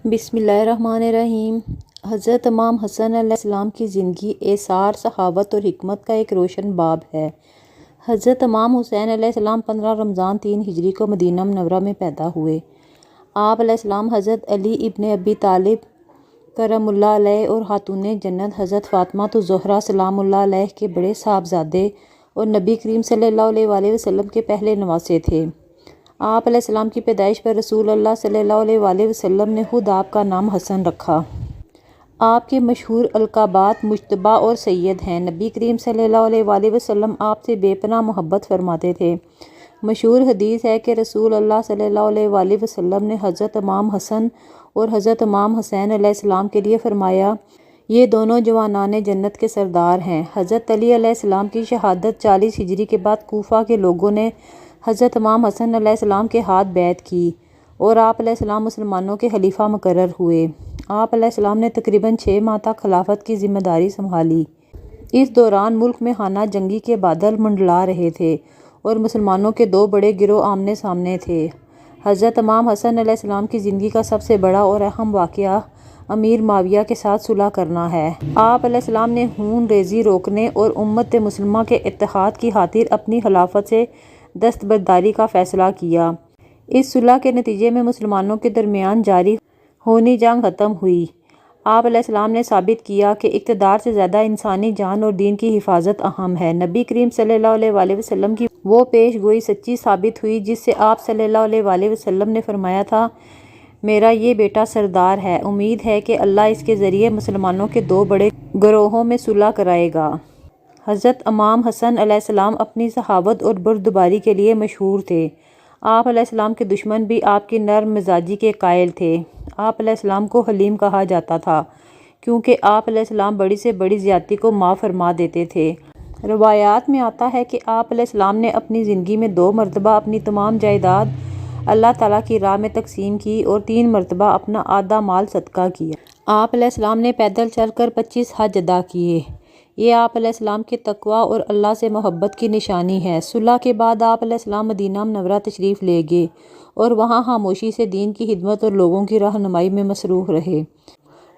بسم اللہ الرحمن الرحیم۔ حضرت امام حسن علیہ السلام کی زندگی ایثار، سخاوت اور حکمت کا ایک روشن باب ہے۔ حضرت امام حسین علیہ السلام 15 رمضان 3 ہجری کو مدینہ منورہ میں پیدا ہوئے۔ آپ علیہ السلام حضرت علی ابن ابی طالب کرم اللہ علیہ اور خاتون جنت حضرت فاطمہ الزہرا سلام اللہ علیہ کے بڑے صاحبزادے اور نبی کریم صلی اللہ علیہ وآلہ وسلم کے پہلے نواسے تھے۔ آپ علیہ السلام کی پیدائش پر رسول اللہ صلی اللہ علیہ وآلہ وسلم نے خود آپ کا نام حسن رکھا۔ آپ کے مشہور القابات مجتبیٰ اور سید ہیں۔ نبی کریم صلی اللہ علیہ وآلہ وسلم آپ سے بے پناہ محبت فرماتے تھے۔ مشہور حدیث ہے کہ رسول اللہ صلی اللہ علیہ وآلہ وسلم نے حضرت امام حسن اور حضرت امام حسین علیہ السلام کے لیے فرمایا، یہ دونوں جوانان جنت کے سردار ہیں۔ حضرت علی علیہ السلام کی شہادت 40 ہجری کے بعد کوفہ کے لوگوں نے حضرت امام حسن علیہ السلام کے ہاتھ بیعت کی اور آپ علیہ السلام مسلمانوں کے خلیفہ مقرر ہوئے۔ آپ علیہ السلام نے تقریباً 6 ماہ تک خلافت کی ذمہ داری سنبھالی۔ اس دوران ملک میں خانہ جنگی کے بادل منڈلا رہے تھے اور مسلمانوں کے 2 بڑے گروہ آمنے سامنے تھے۔ حضرت امام حسن علیہ السلام کی زندگی کا سب سے بڑا اور اہم واقعہ امیر معاویہ کے ساتھ صلح کرنا ہے۔ آپ علیہ السلام نے خون ریزی روکنے اور امت مسلمہ کے اتحاد کی خاطر اپنی خلافت سے دستبرداری کا فیصلہ کیا۔ اس صلح کے نتیجے میں مسلمانوں کے درمیان جاری خونی جنگ ختم ہوئی۔ آپ علیہ السلام نے ثابت کیا کہ اقتدار سے زیادہ انسانی جان اور دین کی حفاظت اہم ہے۔ نبی کریم صلی اللہ علیہ وآلہ وسلم کی وہ پیش گوئی سچی ثابت ہوئی جس سے آپ صلی اللہ علیہ وآلہ وسلم نے فرمایا تھا، میرا یہ بیٹا سردار ہے، امید ہے کہ اللہ اس کے ذریعے مسلمانوں کے 2 بڑے گروہوں میں صلح کرائے گا۔ حضرت امام حسن علیہ السلام اپنی سخاوت اور بردباری کے لیے مشہور تھے۔ آپ علیہ السلام کے دشمن بھی آپ کی نرم مزاجی کے قائل تھے۔ آپ علیہ السلام کو حلیم کہا جاتا تھا کیونکہ آپ علیہ السلام بڑی سے بڑی زیادتی کو معاف فرما دیتے تھے۔ روایات میں آتا ہے کہ آپ علیہ السلام نے اپنی زندگی میں 2 مرتبہ اپنی تمام جائیداد اللہ تعالیٰ کی راہ میں تقسیم کی اور 3 مرتبہ اپنا آدھا مال صدقہ کیا۔ آپ علیہ السلام نے پیدل چل کر 25 حج ادا کیے۔ یہ آپ علیہ السلام کے تقوی اور اللہ سے محبت کی نشانی ہے۔ صلح کے بعد آپ علیہ السلام مدینہ منورہ تشریف لے گئے اور وہاں خاموشی سے دین کی خدمت اور لوگوں کی رہنمائی میں مصروف رہے۔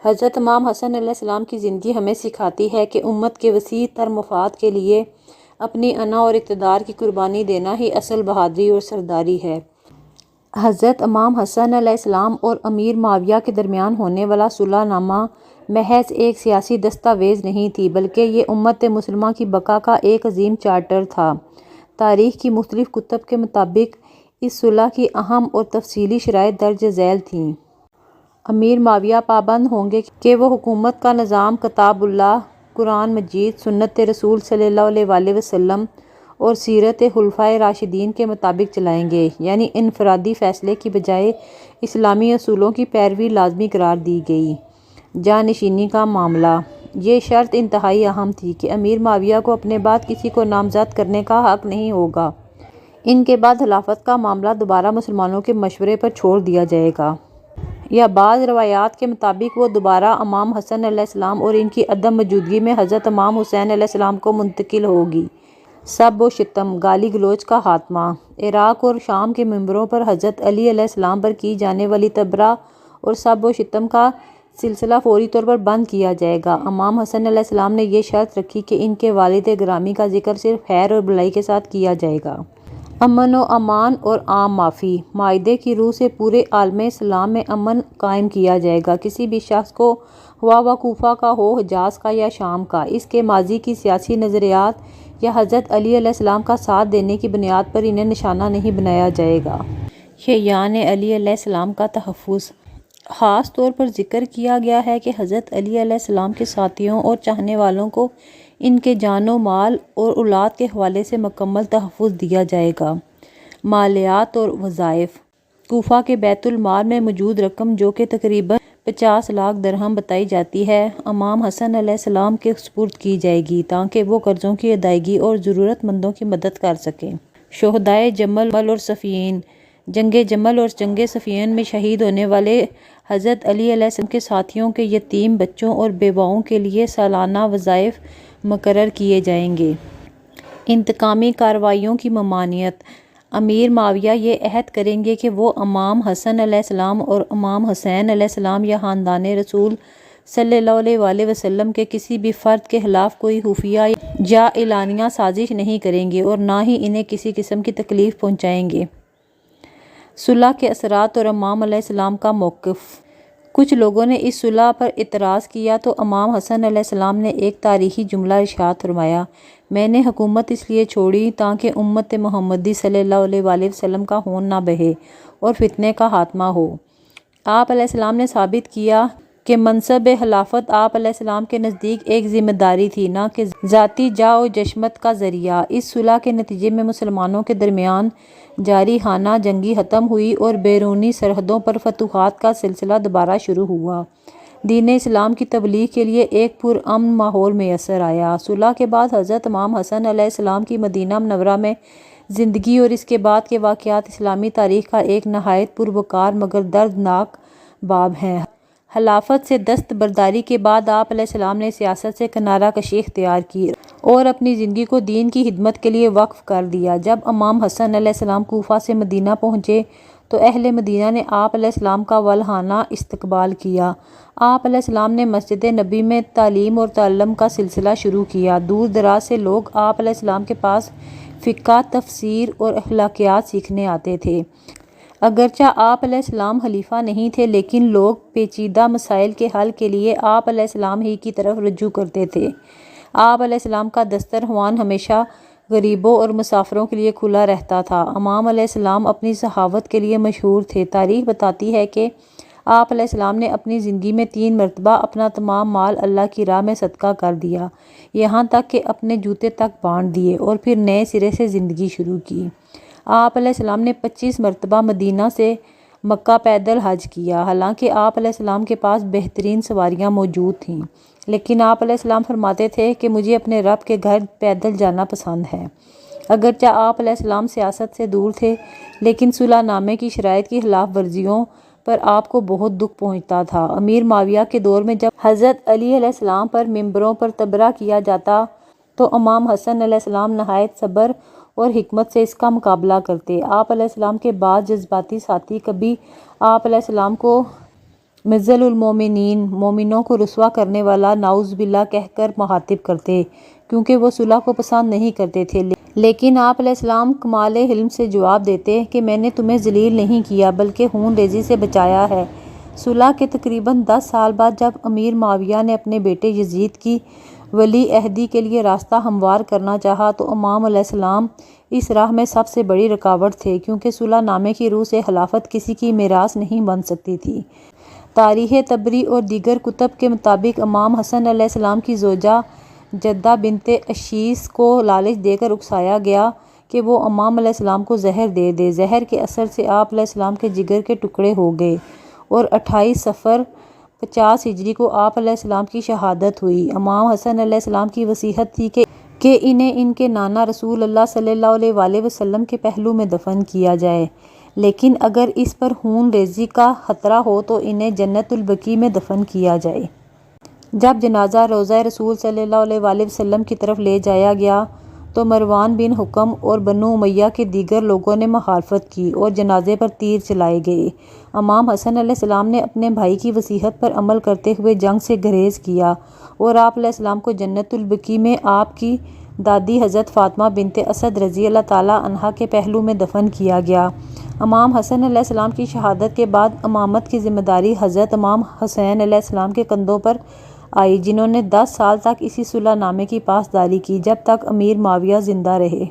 حضرت امام حسن علیہ السلام کی زندگی ہمیں سکھاتی ہے کہ امت کے وسیع تر مفاد کے لیے اپنی انا اور اقتدار کی قربانی دینا ہی اصل بہادری اور سرداری ہے۔ حضرت امام حسن علیہ السلام اور امیر معاویہ کے درمیان ہونے والا صلح نامہ محض ایک سیاسی دستاویز نہیں تھی بلکہ یہ امت مسلمہ کی بقا کا ایک عظیم چارٹر تھا۔ تاریخ کی مختلف کتب کے مطابق اس صلح کی اہم اور تفصیلی شرائط درج ذیل تھیں۔ امیر معاویہ پابند ہوں گے کہ وہ حکومت کا نظام کتاب اللہ، قرآن مجید، سنت رسول صلی اللہ علیہ وآلہ وسلم اور سیرت خلفائے راشدین کے مطابق چلائیں گے، یعنی انفرادی فیصلے کی بجائے اسلامی اصولوں کی پیروی لازمی قرار دی گئی۔ جانشینی کا معاملہ، یہ شرط انتہائی اہم تھی کہ امیر معاویہ کو اپنے بعد کسی کو نامزد کرنے کا حق نہیں ہوگا۔ ان کے بعد خلافت کا معاملہ دوبارہ مسلمانوں کے مشورے پر چھوڑ دیا جائے گا، یا بعض روایات کے مطابق وہ دوبارہ امام حسن علیہ السلام اور ان کی عدم موجودگی میں حضرت امام حسین علیہ السلام کو منتقل ہوگی۔ سب و شتم، گالی گلوچ کا خاتمہ، عراق اور شام کے منبروں پر حضرت علی علیہ السلام پر کی جانے والی تبرہ اور سب و شتم کا سلسلہ فوری طور پر بند کیا جائے گا۔ امام حسن علیہ السلام نے یہ شرط رکھی کہ ان کے والد گرامی کا ذکر صرف خیر اور بھلائی کے ساتھ کیا جائے گا۔ امن و امان اور عام معافی، معاہدے کی روح سے پورے عالم اسلام میں امن قائم کیا جائے گا۔ کسی بھی شخص کو، خواہ وہ کوفہ کا ہو، حجاز کا یا شام کا، اس کے ماضی کی سیاسی نظریات یا حضرت علی علیہ السلام کا ساتھ دینے کی بنیاد پر انہیں نشانہ نہیں بنایا جائے گا۔ شیعیان علی علیہ السلام کا تحفظ، خاص طور پر ذکر کیا گیا ہے کہ حضرت علی علیہ السلام کے ساتھیوں اور چاہنے والوں کو ان کے جان و مال اور اولاد کے حوالے سے مکمل تحفظ دیا جائے گا۔ مالیات اور وظائف، کوفہ کے بیت المال میں موجود رقم جو کہ تقریباً 50 لاکھ درہم بتائی جاتی ہے، امام حسن علیہ السلام کے سپرد کی جائے گی تاکہ وہ قرضوں کی ادائیگی اور ضرورت مندوں کی مدد کر سکیں۔ شہدائے جمل اور صفین، جنگ جمل اور جنگ صفین میں شہید ہونے والے حضرت علی علیہ السلام کے ساتھیوں کے یتیم بچوں اور بیواؤں کے لیے سالانہ وظائف مقرر کیے جائیں گے۔ انتقامی کارروائیوں کی ممانعت، امیر معاویہ یہ عہد کریں گے کہ وہ امام حسن علیہ السلام اور امام حسین علیہ السلام یا خاندان رسول صلی اللہ علیہ وآلہ وسلم کے کسی بھی فرد کے خلاف کوئی خفیہ یا اعلانیہ سازش نہیں کریں گے اور نہ ہی انہیں کسی قسم کی تکلیف پہنچائیں گے۔ صلح کے اثرات اور امام علیہ السلام کا موقف۔ کچھ لوگوں نے اس صلح پر اعتراض کیا تو امام حسن علیہ السلام نے ایک تاریخی جملہ ارشاد فرمایا، میں نے حکومت اس لیے چھوڑی تاکہ امت محمدی صلی اللہ علیہ وآلہ وسلم کا خون نہ بہے اور فتنے کا خاتمہ ہو۔ آپ علیہ السلام نے ثابت کیا کہ منصب خلافت آپ علیہ السلام کے نزدیک ایک ذمہ داری تھی، نہ کہ ذاتی جاہ و جشمت کا ذریعہ۔ اس صلح کے نتیجے میں مسلمانوں کے درمیان جاری خانہ جنگی ختم ہوئی اور بیرونی سرحدوں پر فتوحات کا سلسلہ دوبارہ شروع ہوا۔ دین اسلام کی تبلیغ کے لیے ایک پرامن ماحول میسر آیا۔ صلح کے بعد حضرت امام حسن علیہ السلام کی مدینہ منورہ میں زندگی اور اس کے بعد کے واقعات اسلامی تاریخ کا ایک نہایت پروقار مگر دردناک باب ہے۔ خلافت سے دستبرداری کے بعد آپ علیہ السلام نے سیاست سے کنارہ کشی اختیار کی اور اپنی زندگی کو دین کی خدمت کے لیے وقف کر دیا۔ جب امام حسن علیہ السلام کوفہ سے مدینہ پہنچے تو اہل مدینہ نے آپ علیہ السلام کا والہانہ استقبال کیا۔ آپ علیہ السلام نے مسجد نبی میں تعلیم اور تعلم کا سلسلہ شروع کیا۔ دور دراز سے لوگ آپ علیہ السلام کے پاس فقہ، تفسیر اور اخلاقیات سیکھنے آتے تھے۔ اگرچہ آپ علیہ السلام خلیفہ نہیں تھے لیکن لوگ پیچیدہ مسائل کے حل کے لیے آپ علیہ السلام ہی کی طرف رجوع کرتے تھے۔ آپ علیہ السلام کا دسترخوان ہمیشہ غریبوں اور مسافروں کے لیے کھلا رہتا تھا۔ امام علیہ السلام اپنی سخاوت کے لیے مشہور تھے۔ تاریخ بتاتی ہے کہ آپ علیہ السلام نے اپنی زندگی میں 3 مرتبہ اپنا تمام مال اللہ کی راہ میں صدقہ کر دیا، یہاں تک کہ اپنے جوتے تک بانٹ دیے اور پھر نئے سرے سے زندگی شروع کی۔ آپ علیہ السلام نے 25 مرتبہ مدینہ سے مکہ پیدل حج کیا۔ حالانکہ آپ علیہ السلام کے پاس بہترین سواریاں موجود تھیں، لیکن آپ علیہ السلام فرماتے تھے کہ مجھے اپنے رب کے گھر پیدل جانا پسند ہے۔ اگرچہ آپ علیہ السلام سیاست سے دور تھے لیکن صلح نامے کی شرائط کی خلاف ورزیوں پر آپ کو بہت دکھ پہنچتا تھا۔ امیر معاویہ کے دور میں جب حضرت علی علیہ السلام پر ممبروں پر تبرہ کیا جاتا تو امام حسن علیہ السلام نہایت صبر اور حکمت سے اس کا مقابلہ کرتے۔ آپ علیہ السلام کے بعض جذباتی ساتھی کبھی آپ علیہ السلام کو مذل المومنین، مومنوں کو رسوا کرنے والا نعوذ باللہ کہہ کر مخاطب کرتے کیونکہ وہ صلح کو پسند نہیں کرتے تھے، لیکن آپ علیہ السلام کمال حلم سے جواب دیتے کہ میں نے تمہیں ذلیل نہیں کیا بلکہ خون ریزی سے بچایا ہے۔ صلح کے تقریباً 10 سال بعد جب امیر معاویہ نے اپنے بیٹے یزید کی ولی عہدی کے لیے راستہ ہموار کرنا چاہا تو امام علیہ السلام اس راہ میں سب سے بڑی رکاوٹ تھے، کیونکہ صلح نامے کی روح سے خلافت کسی کی میراث نہیں بن سکتی تھی۔ تاریخ طبری اور دیگر کتب کے مطابق امام حسن علیہ السلام کی زوجہ جدہ بنت اشیس کو لالچ دے کر اکسایا گیا کہ وہ امام علیہ السلام کو زہر دے دے۔ زہر کے اثر سے آپ علیہ السلام کے جگر کے ٹکڑے ہو گئے اور 28 صفر 50 ہجری کو آپ علیہ السلام کی شہادت ہوئی۔ امام حسن علیہ السلام کی وصیت تھی کہ انہیں ان کے نانا رسول اللہ صلی اللہ علیہ وآلہ وسلم کے پہلو میں دفن کیا جائے، لیکن اگر اس پر خون ریزی کا خطرہ ہو تو انہیں جنت البقیع میں دفن کیا جائے۔ جب جنازہ روضہ رسول صلی اللہ علیہ وآلہ وسلم کی طرف لے جایا گیا تو مروان بن حکم اور بنو امیہ کے دیگر لوگوں نے مخالفت کی اور جنازے پر تیر چلائے گئے۔ امام حسن علیہ السلام نے اپنے بھائی کی وصیت پر عمل کرتے ہوئے جنگ سے گریز کیا اور آپ علیہ السلام کو جنت البقیع میں آپ کی دادی حضرت فاطمہ بنت اسد رضی اللہ تعالیٰ عنہا کے پہلو میں دفن کیا گیا۔ امام حسن علیہ السلام کی شہادت کے بعد امامت کی ذمہ داری حضرت امام حسین علیہ السلام کے کندھوں پر آئی، جنہوں نے 10 سال تک اسی صلح نامے کی پاسداری کی جب تک امیر معاویہ زندہ رہے۔